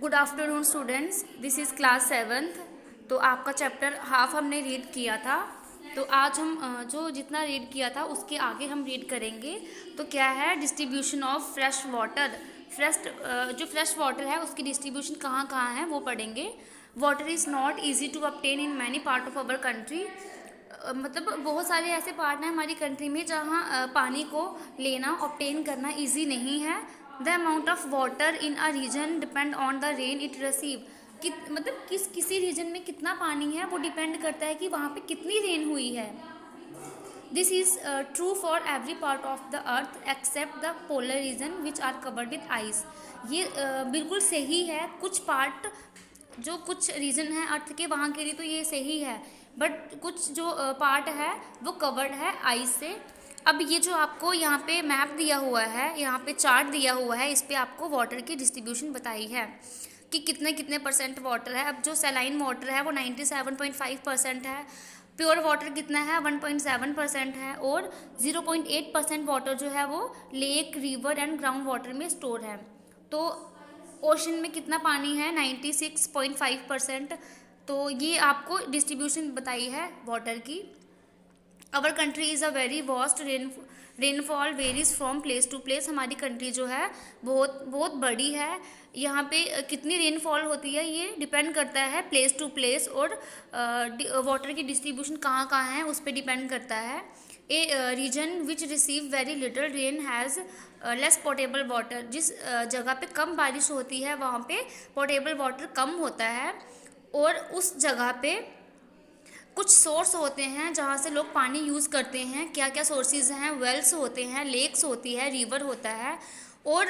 Good afternoon students, this is class seventh. तो आपका chapter half हमने रीड किया था। तो आज हम जो जितना रीड किया था उसके आगे हम रीड करेंगे। तो क्या है डिस्ट्रीब्यूशन ऑफ फ्रेश वाटर। जो फ्रेश वाटर है उसकी डिस्ट्रीब्यूशन कहाँ कहाँ है वो पढ़ेंगे। Water is not easy to obtain in many part of our country. मतलब बहुत सारे ऐसे पार्ट हैं हमारी कंट्री में जहाँ पानी को लेना ऑब्टेन करना इजी नहीं है। The amount of water in a region depend on the rain it receive. कि मतलब किसी रीजन में कितना पानी है वो डिपेंड करता है कि वहाँ पे कितनी रेन हुई है। This is true for every part of the earth except the polar region which are covered with ice. ये बिल्कुल सही है। कुछ रीजन है अर्थ के वहाँ के लिए तो ये सही है, बट कुछ जो पार्ट है वो कवर्ड है आइस से। अब ये जो आपको यहाँ पे मैप दिया हुआ है, यहाँ पे चार्ट दिया हुआ है, इस पे आपको वाटर की डिस्ट्रीब्यूशन बताई है कि कितने कितने परसेंट वाटर है। अब जो सैलाइन वाटर है वो 97.5% है, प्योर वाटर कितना है 1.7% है, और 0.8% वाटर जो है वो lake, river and ground water में स्टोर है। तो ओशन में कितना पानी है 96.5%। तो ये आपको डिस्ट्रीब्यूशन बताई है वाटर की। Our country is a very vast rainfall varies from place to place. हमारी कंट्री जो है बहुत बहुत बड़ी है। यहाँ पे कितनी रेनफॉल होती है ये डिपेंड करता है प्लेस टू प्लेस, और वाटर की डिस्ट्रीब्यूशन कहाँ कहाँ है उस पर डिपेंड करता है। A region which receive very little rain has less portable water. जिस जगह पे कम बारिश होती है वहाँ पे पोर्टेबल वाटर कम होता है, और उस जगह पे कुछ सोर्स होते हैं जहाँ से लोग पानी यूज़ करते हैं। क्या क्या सोर्सेज हैं, वेल्स होते हैं, लेक्स होती है, रिवर होता है। और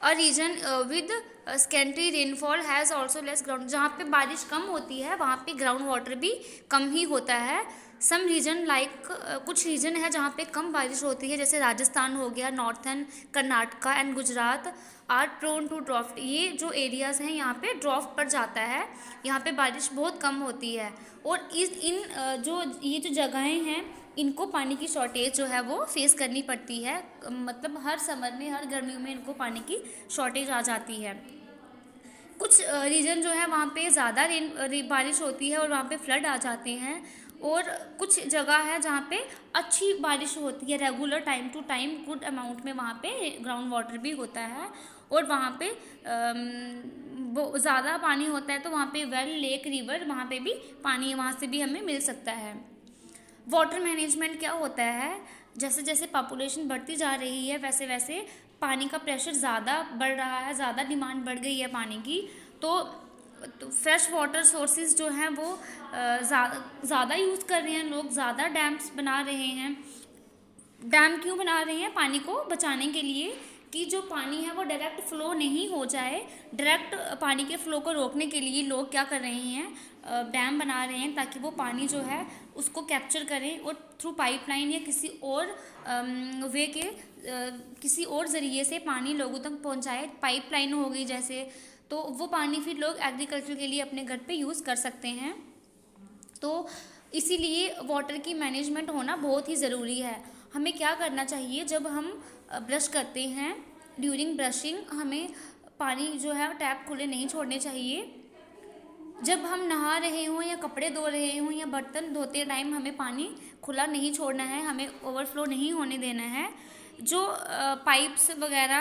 a region with scanty rainfall has also less ground. जहाँ पे बारिश कम होती है वहाँ पे ग्राउंड वाटर भी कम ही होता है। सम रीजन लाइक कुछ रीजन है जहाँ पे कम बारिश होती है, जैसे राजस्थान हो गया, northern Karnataka and Gujarat are prone to drought. ये जो एरियाज़ हैं यहाँ पे ड्रॉफ्ट पड़ जाता है, यहाँ पे बारिश बहुत कम होती है। और जो ये जो जगहें हैं इनको पानी की शॉर्टेज जो है वो फेस करनी पड़ती है। मतलब हर समर में, हर गर्मियों में इनको पानी की शॉर्टेज आ जाती है। कुछ रीजन जो है वहाँ पे ज़्यादा बारिश होती है और वहाँ पे फ्लड आ जाते हैं। और कुछ जगह है जहाँ पे अच्छी बारिश होती है, regular time to time good amount में वहाँ पे ग्राउंड वाटर भी होता है। और वहाँ पे वो ज़्यादा पानी होता है तो वहाँ पे वेल, लेक, रिवर, वहाँ पे भी पानी वहाँ से भी हमें मिल सकता है। वाटर मैनेजमेंट क्या होता है, जैसे जैसे पॉपुलेशन बढ़ती जा रही है वैसे वैसे पानी का प्रेशर ज़्यादा बढ़ रहा है, ज़्यादा डिमांड बढ़ गई है पानी की। तो फ्रेश वाटर सोर्सेज जो हैं वो ज़्यादा यूज़ कर रहे हैं लोग, ज़्यादा डैम्स बना रहे हैं। डैम क्यों बना रहे हैं? पानी को बचाने के लिए, कि जो पानी है वो डायरेक्ट फ्लो नहीं हो जाए। डायरेक्ट पानी के फ्लो को रोकने के लिए लोग क्या कर रहे हैं, डैम बना रहे हैं ताकि वो पानी जो है उसको कैप्चर करें और थ्रू पाइपलाइन या किसी और किसी और ज़रिए से पानी लोगों तक पहुंचाए। पाइपलाइन हो गई जैसे, तो वो पानी फिर लोग एग्रीकल्चर के लिए अपने घर पे यूज़ कर सकते हैं। तो इसीलिए वाटर की मैनेजमेंट होना बहुत ही ज़रूरी है। हमें क्या करना चाहिए, जब हम ब्रश करते हैं, ड्यूरिंग ब्रशिंग हमें पानी जो है टैप खुले नहीं छोड़ने चाहिए। जब हम नहा रहे हों या कपड़े धो रहे हों या बर्तन धोते टाइम हमें पानी खुला नहीं छोड़ना है, हमें ओवरफ्लो नहीं होने देना है। जो पाइप्स वगैरह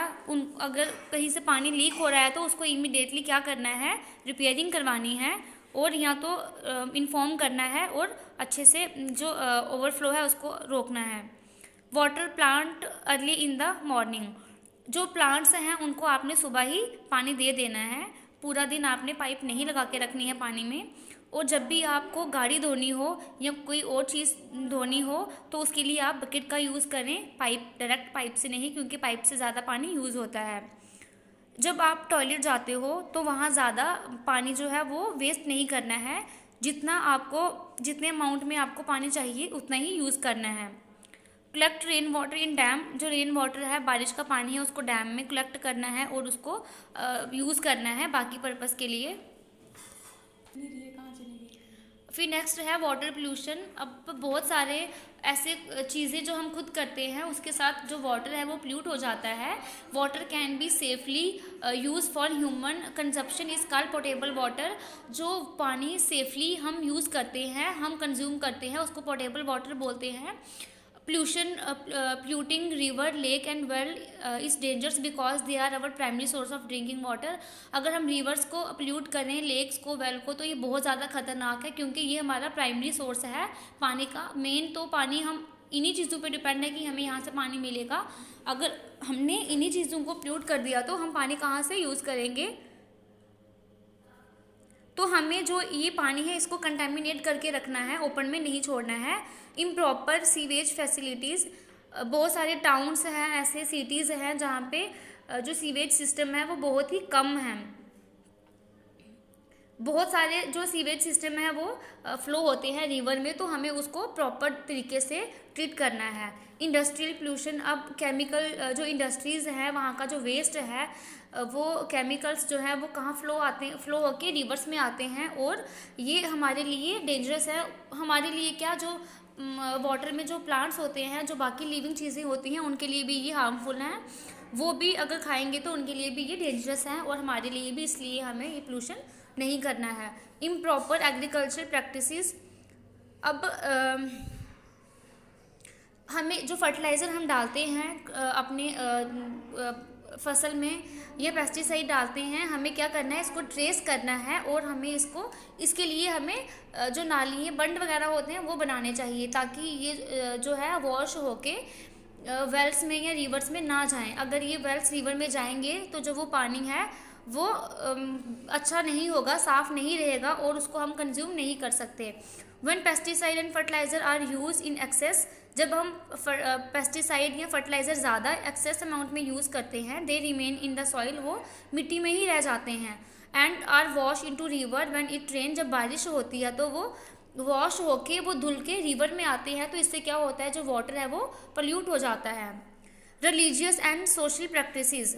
अगर कहीं से पानी लीक हो रहा है तो उसको इमीडिएटली क्या करना है, रिपेयरिंग करवानी है, और या तो इन्फॉर्म करना है और अच्छे से जो ओवरफ्लो है उसको रोकना है। Water plant early in the morning. जो प्लांट्स हैं उनको आपने सुबह ही पानी दे देना है, पूरा दिन आपने पाइप नहीं लगा के रखनी है पानी में। और जब भी आपको गाड़ी धोनी हो या कोई और चीज़ धोनी हो तो उसके लिए आप बकेट का यूज़ करें, डायरेक्ट पाइप से नहीं, क्योंकि पाइप से ज़्यादा पानी यूज़ होता है। जब आप टॉयलेट जाते हो तो वहाँ ज़्यादा पानी जो है वो वेस्ट नहीं करना है। जितने अमाउंट में आपको पानी चाहिए उतना ही यूज़ करना है। Collect rain water in dam. जो रेन वाटर है, बारिश का पानी है, उसको डैम में कलेक्ट करना है और उसको यूज़ करना है बाकी पर्पज़ के लिए। फिर नेक्स्ट है वाटर पोल्यूशन। अब बहुत सारे ऐसे चीज़ें जो हम खुद करते हैं उसके साथ जो वाटर है वो पोल्यूट हो जाता है। Water can be safely use for human consumption is called portable water. जो पानी सेफली हम यूज़ करते हैं, हम कंज्यूम करते हैं, उसको पोर्टेबल वाटर बोलते हैं। Polluting river, lake and well is dangerous because they are our primary source of drinking water। अगर हम रिवर्स को पोल्यूट करें, लेक्स को, वेल को, तो ये बहुत ज़्यादा खतरनाक है क्योंकि ये हमारा प्राइमरी सोर्स है पानी का। मेन तो पानी हम इन्हीं चीज़ों पे डिपेंड है कि हमें यहाँ से पानी मिलेगा। अगर हमने इन्हीं चीज़ों को पोल्यूट कर दिया तो हम पानी कहाँ से यूज़ करेंगे। तो हमें जो ये पानी है इसको कंटेमिनेट करके रखना है, ओपन में नहीं छोड़ना है। इम्प्रॉपर सीवेज फैसिलिटीज़, बहुत सारे टाउन्स हैं, ऐसे सिटीज़ हैं जहाँ पे जो सीवेज सिस्टम है वो बहुत ही कम है। बहुत सारे जो सीवेज सिस्टम है वो फ्लो होते हैं रिवर में, तो हमें उसको प्रॉपर तरीके से ट्रीट करना है। इंडस्ट्रियल पोल्यूशन, अब केमिकल जो इंडस्ट्रीज़ हैं वहाँ का जो वेस्ट है वो केमिकल्स जो है वो कहाँ फ्लो आते हैं, फ्लो होके रिवर्स में आते हैं और ये हमारे लिए डेंजरस है। हमारे लिए क्या, जो वाटर में जो प्लांट्स होते हैं, जो बाकी लिविंग चीज़ें होती हैं, उनके लिए भी ये हार्मफुल हैं। वो भी अगर खाएंगे तो उनके लिए भी ये डेंजरस है और हमारे लिए भी, इसलिए हमें ये पोल्यूशन नहीं करना है। इम्प्रॉपर एग्रीकल्चर प्रैक्टिसेस, अब हमें जो फर्टिलाइज़र हम डालते हैं अपने फसल में या पेस्टिसाइड डालते हैं, हमें क्या करना है, इसको ट्रेस करना है और हमें इसके लिए हमें जो नाली बंड वगैरह होते हैं वो बनाने चाहिए ताकि ये जो है वॉश होके वेल्स में या रिवर्स में ना जाएं। अगर ये वेल्स रिवर में जाएंगे तो जो वो पानी है वो अच्छा नहीं होगा, साफ़ नहीं रहेगा और उसको हम कंज्यूम नहीं कर सकते। When pesticide and fertiliser are use in excess, जब हम पेस्टिसाइड या फर्टिलाइज़र ज़्यादा एक्सेस अमाउंट में यूज़ करते हैं, they remain in the soil, वो मिट्टी में ही रह जाते हैं। And are wash into river when it rain, जब बारिश होती है तो वो वॉश होके वो धुल के रिवर में आते हैं, तो इससे क्या होता है, जो वाटर है वो पोल्यूट हो जाता है। रिलीजियस एंड सोशल प्रैक्टिसेस,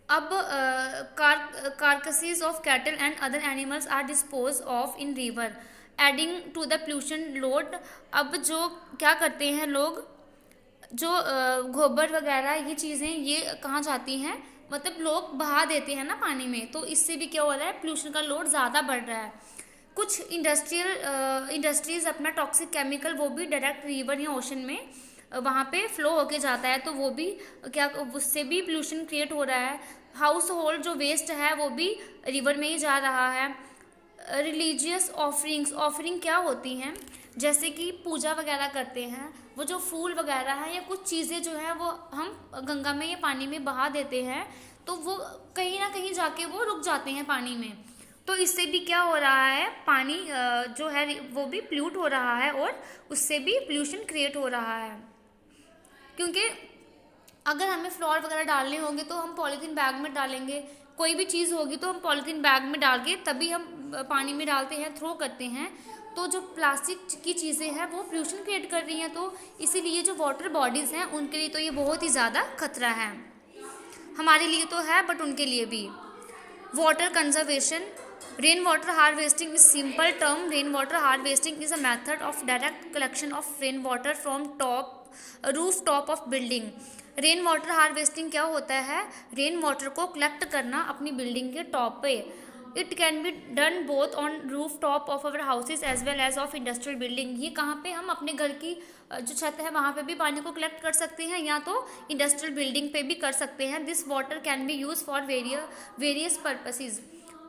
अब carcasses of cattle and other animals are disposed of in river adding to the pollution load। अब जो क्या करते हैं लोग, जो गोबर वगैरह ये चीज़ें ये कहाँ जाती हैं, मतलब लोग बहा देते हैं ना पानी में, तो इससे भी क्या हो रहा है, पोल्यूशन का लोड ज़्यादा बढ़ रहा है। कुछ इंडस्ट्रीज़ अपना टॉक्सिक केमिकल वो भी डायरेक्ट रिवर या ओशन में वहाँ पे फ्लो होके जाता है, तो वो भी क्या, उससे भी पोल्यूशन क्रिएट हो रहा है। हाउस होल्ड जो वेस्ट है वो भी रिवर में ही जा रहा है। रिलीजियस ऑफरिंग क्या होती हैं, जैसे कि पूजा वगैरह करते हैं, वो जो फूल वगैरह है या कुछ चीज़ें जो है वो हम गंगा में या पानी में बहा देते हैं, तो वो कहीं ना कहीं जाके वो रुक जाते हैं पानी में, तो इससे भी क्या हो रहा है, पानी जो है वो भी पोल्यूट हो रहा है और उससे भी पोल्यूशन क्रिएट हो रहा है। क्योंकि अगर हमें फ्लोर वगैरह डालने होंगे तो हम पॉलीथीन बैग में डालेंगे, कोई भी चीज़ होगी तो हम पॉलीथीन बैग में डाल के तभी हम पानी में डालते हैं, थ्रो करते हैं। तो जो प्लास्टिक की चीज़ें हैं वो पोल्यूशन क्रिएट कर रही हैं, तो इसीलिए जो वाटर बॉडीज़ हैं उनके लिए तो ये बहुत ही ज़्यादा खतरा है। हमारे लिए तो है बट उनके लिए भी। Water conservation, rain water harvesting is simple term. Rain water harvesting is a method of direct collection of rain water from roof top of building. Rain water harvesting क्या होता है, रेन वाटर को collect करना अपनी building के top पे। It can be done both on roof top of our houses as well as of industrial building. ये कहाँ पे, हम अपने घर की जो छत है वहाँ पे भी पानी को कलेक्ट कर सकते हैं या तो इंडस्ट्रियल बिल्डिंग पे भी कर सकते हैं। This water can be use for various purposes.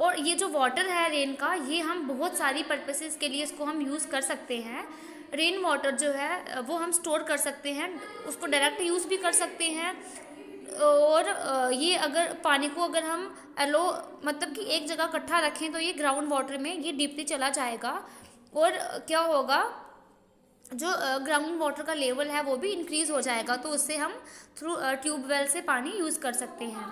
और ये जो वाटर है रेन का, ये हम बहुत सारी पर्पसेस के लिए इसको हम यूज़ कर सकते हैं। रेन वाटर जो है वो हम स्टोर कर सकते हैं, उसको डायरेक्ट यूज़ भी कर सकते हैं, और ये अगर पानी को अगर हम मतलब कि एक जगह इकट्ठा रखें तो ये ग्राउंड वाटर में ये डीपली चला जाएगा और क्या होगा, जो ग्राउंड वाटर का लेवल है वो भी इंक्रीज़ हो जाएगा, तो उससे हम थ्रू ट्यूबवेल से पानी यूज़ कर सकते हैं।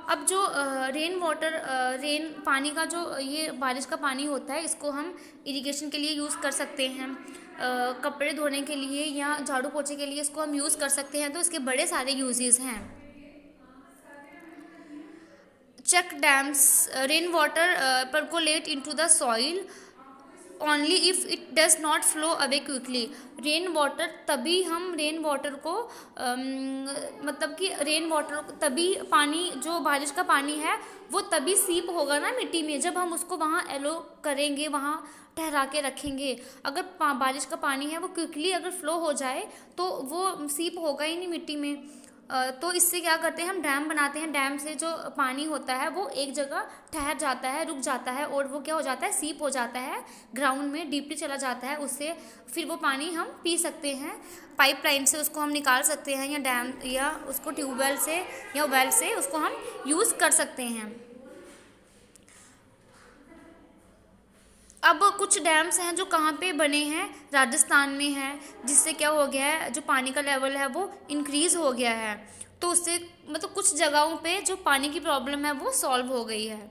अब जो रेन पानी का जो ये बारिश का पानी होता है, इसको हम इरिगेशन के लिए यूज़ कर सकते हैं, कपड़े धोने के लिए या झाड़ू पोछे के लिए इसको हम यूज़ कर सकते हैं, तो इसके बड़े सारे यूजेस हैं। check dams rainwater percolate into the soil only if it does not flow away quickly. Rain water तभी हम रेन वाटर को मतलब कि रेन वाटर तभी पानी जो बारिश का पानी है वो तभी सीप होगा ना मिट्टी में जब हम उसको वहाँ एलो करेंगे, वहाँ ठहरा के रखेंगे। अगर बारिश का पानी है वो क्विकली अगर फ्लो हो जाए तो वो सीप होगा ही नहीं मिट्टी में। तो इससे क्या करते हैं हम डैम बनाते हैं। डैम से जो पानी होता है वो एक जगह ठहर जाता है, रुक जाता है और वो क्या हो जाता है, सीप हो जाता है, ग्राउंड में डीपली चला जाता है। उससे फिर वो पानी हम पी सकते हैं, पाइपलाइन से उसको हम निकाल सकते हैं या डैम या उसको ट्यूबवेल से या वेल से उसको हम यूज़ कर सकते हैं। अब कुछ डैम्स हैं जो कहाँ पे बने हैं, राजस्थान में है, जिससे क्या हो गया है, जो पानी का लेवल है वो इंक्रीज़ हो गया है। तो उससे मतलब कुछ जगहों पे जो पानी की प्रॉब्लम है वो सॉल्व हो गई है।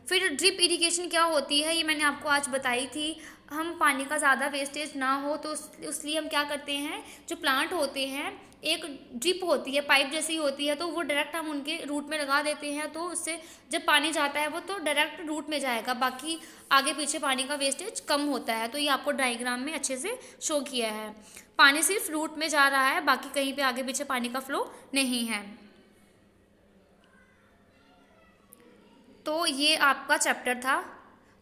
फिर ड्रिप इरिगेशन क्या होती है ये मैंने आपको आज बताई थी। हम पानी का ज़्यादा वेस्टेज ना हो तो इसलिए हम क्या करते हैं, जो प्लांट होते हैं एक ड्रिप होती है, पाइप जैसी होती है, तो वो डायरेक्ट हम उनके रूट में लगा देते हैं। तो उससे जब पानी जाता है वो तो डायरेक्ट रूट में जाएगा, बाकी आगे पीछे पानी का वेस्टेज कम होता है। तो ये आपको डायग्राम में अच्छे से शो किया है। पानी सिर्फ रूट में जा रहा है, बाकी कहीं पे आगे पीछे पानी का फ्लो नहीं है। तो ये आपका चैप्टर था।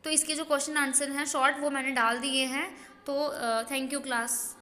तो इसके जो क्वेश्चन आंसर हैं शॉर्ट वो मैंने डाल दिए हैं। तो थैंक यू क्लास।